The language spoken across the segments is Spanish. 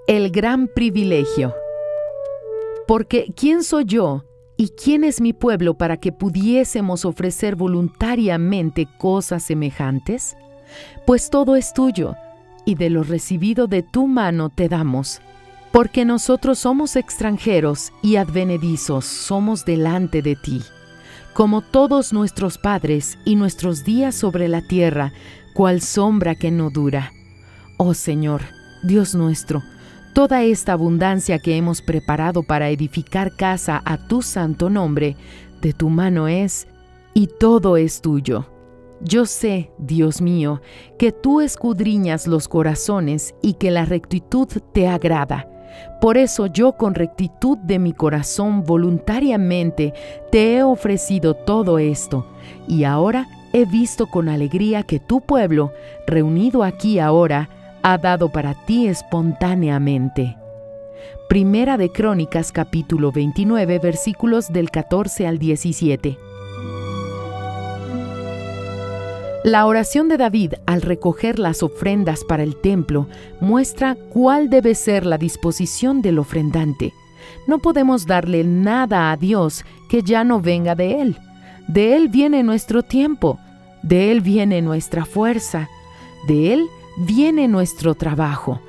El gran privilegio. Porque ¿quién soy yo y quién es mi pueblo para que pudiésemos ofrecer voluntariamente cosas semejantes? Pues todo es tuyo, y de lo recibido de tu mano te damos. Porque nosotros somos extranjeros y advenedizos somos delante de ti, como todos nuestros padres y nuestros días sobre la tierra, cual sombra que no dura. Oh Señor, Dios nuestro, toda esta abundancia que hemos preparado para edificar casa a tu santo nombre, de tu mano es, y todo es tuyo. Yo sé, Dios mío, que tú escudriñas los corazones y que la rectitud te agrada. Por eso yo con rectitud de mi corazón voluntariamente te he ofrecido todo esto, y ahora he visto con alegría que tu pueblo, reunido aquí ahora, ha dado para ti espontáneamente. Primera de Crónicas, capítulo 29, versículos del 14 al 17. La oración de David al recoger las ofrendas para el templo muestra cuál debe ser la disposición del ofrendante. No podemos darle nada a Dios que ya no venga de Él. De Él viene nuestro tiempo, de Él viene nuestra fuerza, de Él viene nuestro trabajo,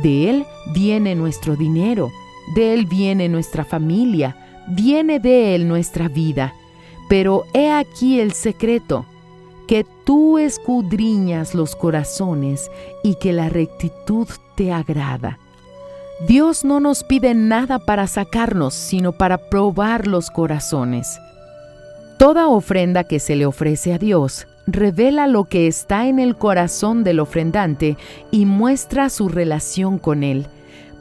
de Él viene nuestro dinero, de Él viene nuestra familia, viene de Él nuestra vida. Pero he aquí el secreto, que tú escudriñas los corazones y que la rectitud te agrada. Dios no nos pide nada para sacarnos, sino para probar los corazones. Toda ofrenda que se le ofrece a Dios revela lo que está en el corazón del ofrendante y muestra su relación con Él.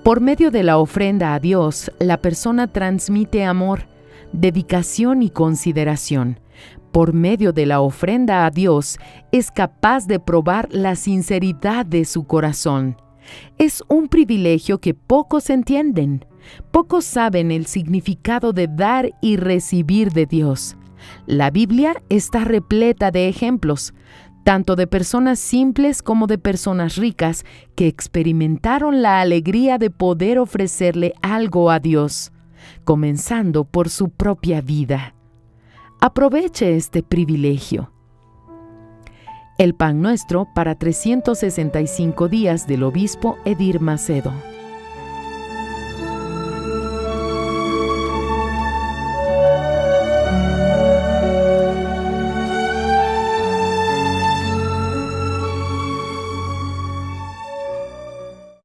Por medio de la ofrenda a Dios, la persona transmite amor, dedicación y consideración. Por medio de la ofrenda a Dios, es capaz de probar la sinceridad de su corazón. Es un privilegio que pocos entienden. Pocos saben el significado de dar y recibir de Dios. La Biblia está repleta de ejemplos, tanto de personas simples como de personas ricas que experimentaron la alegría de poder ofrecerle algo a Dios, comenzando por su propia vida. Aproveche este privilegio. El pan nuestro para 365 días del obispo Edir Macedo.